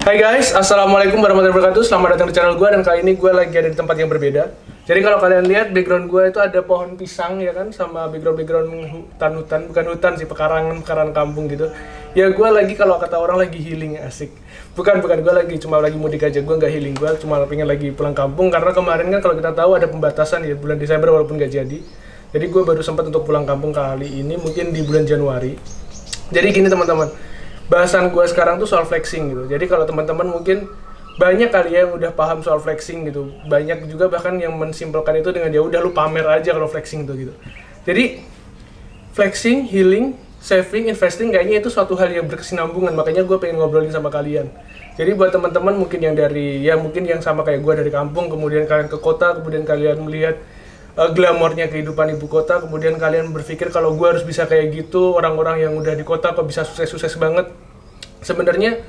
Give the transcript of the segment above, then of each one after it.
Hai guys, assalamualaikum warahmatullahi wabarakatuh. Selamat datang di channel gue, dan kali ini gue lagi ada di tempat yang berbeda. Jadi kalau kalian lihat background gue itu ada pohon pisang ya kan, sama background hutan-hutan, bukan hutan sih, pekarangan kampung gitu. Ya gue lagi, kalau kata orang, lagi healing, asik. Bukan, gue lagi cuma lagi mudik aja, gue nggak healing, gue cuma pengen lagi pulang kampung. Karena kemarin kan kalau kita tahu ada pembatasan ya bulan Desember walaupun nggak jadi. Jadi gue baru sempat untuk pulang kampung kali ini, mungkin di bulan Januari. Jadi gini teman-teman, bahasan gue sekarang tuh soal flexing gitu. Jadi kalau teman-teman mungkin banyak kali ya yang udah paham soal flexing gitu. Banyak juga bahkan yang mensimpelkan itu dengan ya udah lu pamer aja kalau flexing tuh gitu. Jadi flexing, healing, saving, investing kayaknya itu suatu hal yang berkesinambungan. Makanya gue pengen ngobrolin sama kalian. Jadi buat teman-teman mungkin yang dari ya mungkin yang sama kayak gue dari kampung, kemudian kalian ke kota, kemudian kalian melihat glamornya kehidupan ibu kota, kemudian kalian berpikir kalau gue harus bisa kayak gitu, orang-orang yang udah di kota kok bisa sukses-sukses banget. Sebenarnya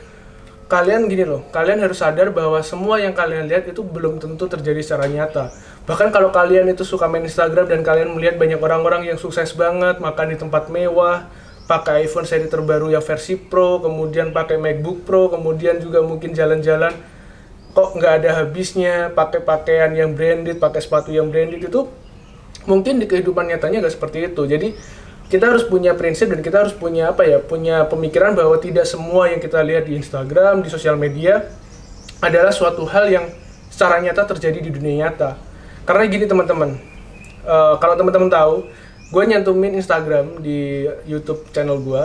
kalian gini loh, kalian harus sadar bahwa semua yang kalian lihat itu belum tentu terjadi secara nyata. Bahkan kalau kalian itu suka main Instagram dan kalian melihat banyak orang-orang yang sukses banget, makan di tempat mewah, pakai iPhone seri terbaru yang versi Pro, kemudian pakai MacBook Pro, kemudian juga mungkin jalan-jalan kok nggak ada habisnya, pakai pakaian yang branded, pakai sepatu yang branded, itu mungkin di kehidupan nyatanya nggak seperti itu. Jadi kita harus punya prinsip dan kita harus punya punya pemikiran bahwa tidak semua yang kita lihat di Instagram, di sosial media adalah suatu hal yang secara nyata terjadi di dunia nyata. Karena gini teman-teman, kalau teman-teman tahu, gue nyantumin Instagram di YouTube channel gue,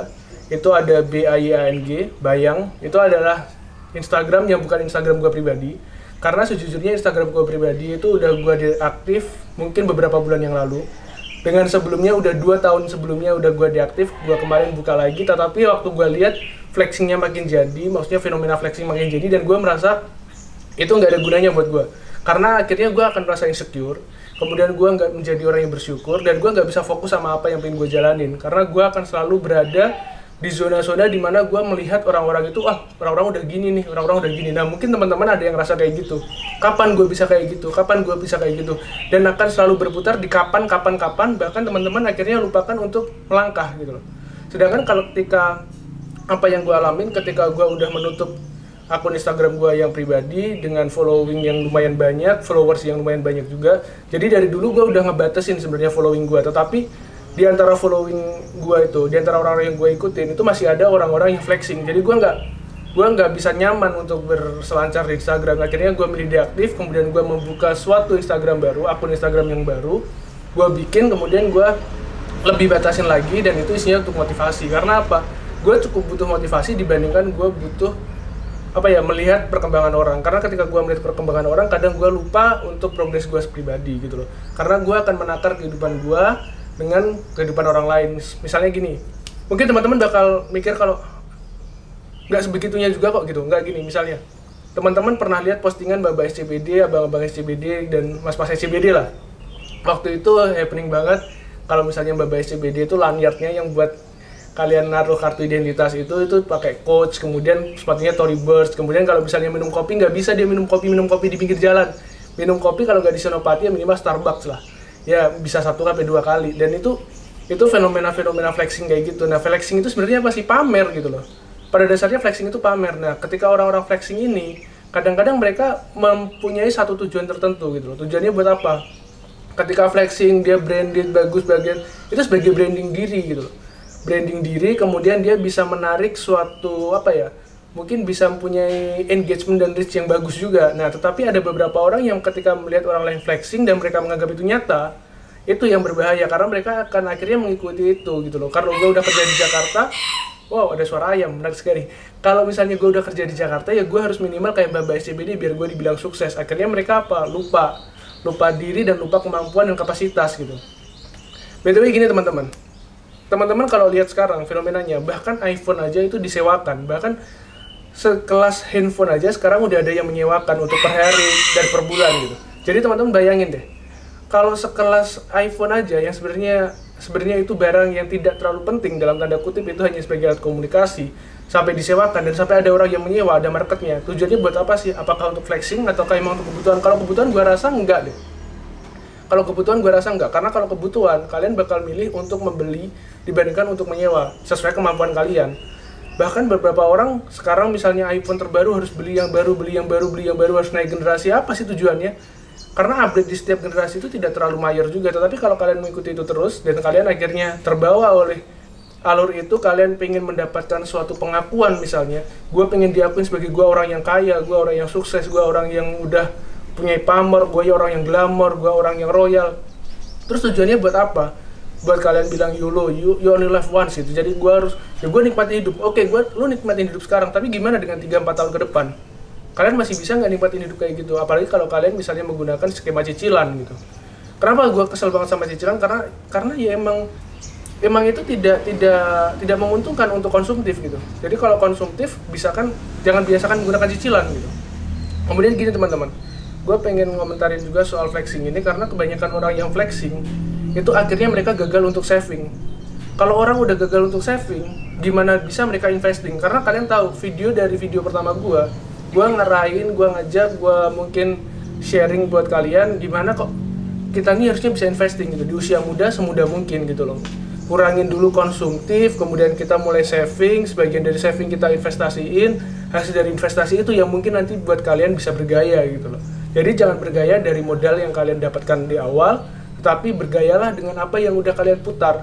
itu ada BAYANG, Bayang, itu adalah Instagram yang bukan Instagram gue pribadi. Karena sejujurnya Instagram gue pribadi itu udah gue deaktif mungkin beberapa bulan yang lalu. Dengan sebelumnya udah 2 tahun sebelumnya udah gue deaktif, gue kemarin buka lagi. Tetapi waktu gue lihat flexingnya makin jadi, maksudnya fenomena flexing makin jadi, dan gue merasa itu nggak ada gunanya buat gue. Karena akhirnya gue akan merasa insecure, kemudian gue nggak menjadi orang yang bersyukur, dan gue nggak bisa fokus sama apa yang pengen gue jalanin. Karena gue akan selalu berada di zona-zona di mana gue melihat orang-orang itu, orang-orang udah gini nih, orang-orang udah gini. Nah mungkin teman-teman ada yang rasa kayak gitu, kapan gue bisa kayak gitu, kapan gue bisa kayak gitu, dan akan selalu berputar di kapan, bahkan teman-teman akhirnya lupakan untuk melangkah gitu loh. Sedangkan kalau ketika apa yang gue alamin ketika gue udah menutup akun Instagram gue yang pribadi dengan following yang lumayan banyak, followers yang lumayan banyak juga. Jadi dari dulu gue udah ngebatasin sebenarnya following gue, tetapi di antara following gue itu, di antara orang-orang yang gue ikutin itu masih ada orang-orang yang flexing. Jadi gue nggak bisa nyaman untuk berselancar di Instagram. Akhirnya gue milih deaktif, kemudian gue membuka suatu Instagram baru, akun Instagram yang baru gue bikin, kemudian gue lebih batasin lagi, dan itu isinya untuk motivasi. Karena apa? Gue cukup butuh motivasi dibandingkan gue butuh melihat perkembangan orang. Karena ketika gue melihat perkembangan orang, kadang gue lupa untuk progres gue pribadi gitu loh. Karena gue akan menakar kehidupan gue dengan kehidupan orang lain. Misalnya gini, mungkin teman-teman bakal mikir kalau nggak sebegitunya juga kok gitu. Nggak gini, misalnya teman-teman pernah lihat postingan Baba SCBD, abang-abang SCBD, dan mas-mas SCBD lah. Waktu itu happening banget kalau misalnya Baba SCBD itu lanyardnya yang buat kalian naruh kartu identitas itu pakai Coach, kemudian sepatunya Tory Burch. Kemudian kalau misalnya minum kopi, nggak bisa dia minum kopi di pinggir jalan. Minum kopi kalau nggak di Senopati ya minimal Starbucks lah. Ya bisa 1 sampai 2 kali. Dan itu fenomena flexing kayak gitu. Nah flexing itu sebenarnya apa sih? Pamer gitu loh. Pada dasarnya flexing itu pamer. Nah ketika orang-orang flexing ini, kadang-kadang mereka mempunyai satu tujuan tertentu gitu loh. Tujuannya buat apa? Ketika flexing dia branded, bagus bagian, itu sebagai branding diri gitu loh. Branding diri, kemudian dia bisa menarik suatu mungkin bisa mempunyai engagement dan reach yang bagus juga. Nah, tetapi ada beberapa orang yang ketika melihat orang lain flexing dan mereka menganggap itu nyata, itu yang berbahaya, karena mereka akan akhirnya mengikuti itu gitu loh. Karena gue udah kerja di Jakarta, wow ada suara ayam, menarik sekali. Kalau misalnya gue udah kerja di Jakarta, ya gue harus minimal kayak Baba SCBD biar gue dibilang sukses. Akhirnya mereka lupa diri dan lupa kemampuan dan kapasitas gitu. By the way gini teman-teman kalau lihat sekarang fenomenanya, bahkan iPhone aja itu disewakan, bahkan sekelas handphone aja sekarang udah ada yang menyewakan untuk per hari dan per bulan gitu. Jadi teman-teman bayangin deh, kalau sekelas iPhone aja yang sebenarnya itu barang yang tidak terlalu penting dalam tanda kutip, itu hanya sebagai alat komunikasi, sampai disewakan dan sampai ada orang yang menyewa, ada marketnya. Tujuannya buat apa sih? Apakah untuk flexing atau emang untuk kebutuhan? Kalau kebutuhan gue rasa enggak deh. Karena kalau kebutuhan kalian bakal milih untuk membeli dibandingkan untuk menyewa sesuai kemampuan kalian. Bahkan beberapa orang sekarang misalnya iPhone terbaru harus beli yang baru, harus naik generasi. Apa sih tujuannya? Karena update di setiap generasi itu tidak terlalu mayor juga. Tetapi kalau kalian mengikuti itu terus dan kalian akhirnya terbawa oleh alur itu, kalian pengen mendapatkan suatu pengakuan, misalnya gue pengen diakuin sebagai gue orang yang kaya, gue orang yang sukses, gue orang yang udah punya pamer, gue orang yang glamor, gue orang yang royal. Terus tujuannya buat apa? Buat kalian bilang YOLO, you only live once gitu. Jadi gue harus, ya gue nikmati hidup. Oke, lu nikmatin hidup sekarang, tapi gimana dengan 3-4 tahun ke depan? Kalian masih bisa nggak nikmatin hidup kayak gitu? Apalagi kalau kalian misalnya menggunakan skema cicilan gitu. Kenapa gue kesel banget sama cicilan? Karena ya emang itu tidak menguntungkan untuk konsumtif gitu. Jadi kalau konsumtif jangan biasakan menggunakan cicilan gitu. Kemudian gini teman-teman, gue pengen ngomentarin juga soal flexing ini karena kebanyakan orang yang flexing itu akhirnya mereka gagal untuk saving. Kalau orang udah gagal untuk saving, gimana bisa mereka investing? Karena kalian tahu dari video pertama gue ngarahin, gue ngajak, gue mungkin sharing buat kalian gimana kok kita nih harusnya bisa investing gitu di usia muda semudah mungkin gitu loh. Kurangin dulu konsumtif, kemudian kita mulai saving, sebagian dari saving kita investasiin, hasil dari investasi itu yang mungkin nanti buat kalian bisa bergaya gitu loh. Jadi jangan bergaya dari modal yang kalian dapatkan di awal, tetapi bergayalah dengan apa yang udah kalian putar.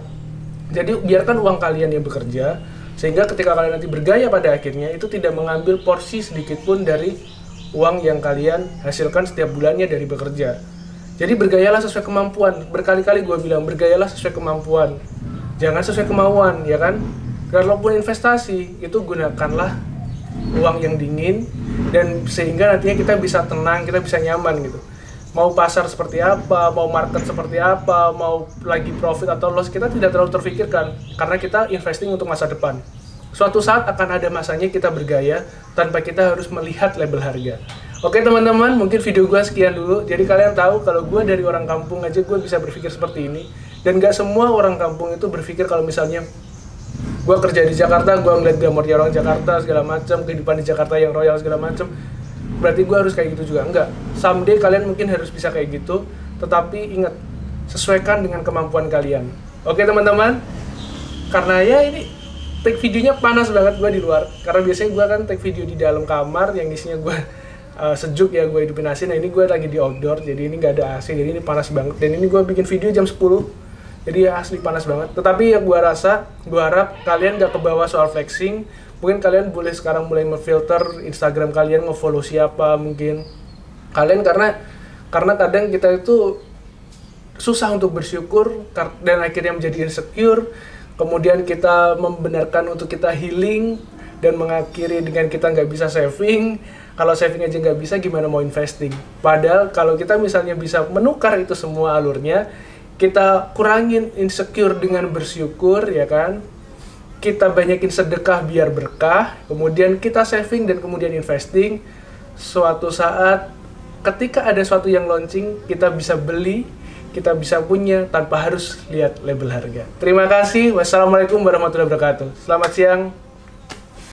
Jadi biarkan uang kalian yang bekerja, sehingga ketika kalian nanti bergaya pada akhirnya itu tidak mengambil porsi sedikit pun dari uang yang kalian hasilkan setiap bulannya dari bekerja. Jadi bergayalah sesuai kemampuan. Berkali-kali gue bilang bergayalah sesuai kemampuan, jangan sesuai kemauan, ya kan? Kalaupun investasi itu gunakanlah uang yang dingin dan sehingga nantinya kita bisa tenang, kita bisa nyaman gitu. Mau pasar seperti apa, mau market seperti apa, mau lagi profit atau loss, kita tidak terlalu terfikirkan karena kita investing untuk masa depan. Suatu saat akan ada masanya kita bergaya tanpa kita harus melihat label harga. Oke teman-teman, mungkin video gue sekian dulu. Jadi kalian tahu kalau gue dari orang kampung aja gue bisa berpikir seperti ini. Dan gak semua orang kampung itu berpikir kalau misalnya gue kerja di Jakarta, gue ngeliat gambarnya orang Jakarta segala macam, kehidupan di Jakarta yang royal segala macam, berarti gue harus kayak gitu juga. Enggak, someday kalian mungkin harus bisa kayak gitu, tetapi ingat, sesuaikan dengan kemampuan kalian. Oke teman-teman, karena ya ini take videonya panas banget gue di luar, karena biasanya gue kan take video di dalam kamar yang isinya gue sejuk ya, gue hidupin AC. Nah ini gue lagi di outdoor, jadi ini gak ada AC, jadi ini panas banget. Dan ini gue bikin video jam 10, jadi ya asli panas banget. Tetapi ya gue harap kalian gak kebawa soal flexing. Mungkin kalian boleh sekarang mulai memfilter Instagram kalian, nge-follow siapa mungkin kalian, karena kadang kita itu susah untuk bersyukur dan akhirnya menjadi insecure. Kemudian kita membenarkan untuk kita healing dan mengakhiri dengan kita nggak bisa saving. Kalau saving aja nggak bisa, gimana mau investing? Padahal kalau kita misalnya bisa menukar itu semua alurnya, kita kurangin insecure dengan bersyukur, ya kan? Kita banyakin sedekah biar berkah, kemudian kita saving dan kemudian investing. Suatu saat ketika ada sesuatu yang launching, kita bisa beli, kita bisa punya tanpa harus lihat label harga. Terima kasih. Wassalamualaikum warahmatullahi wabarakatuh. Selamat siang.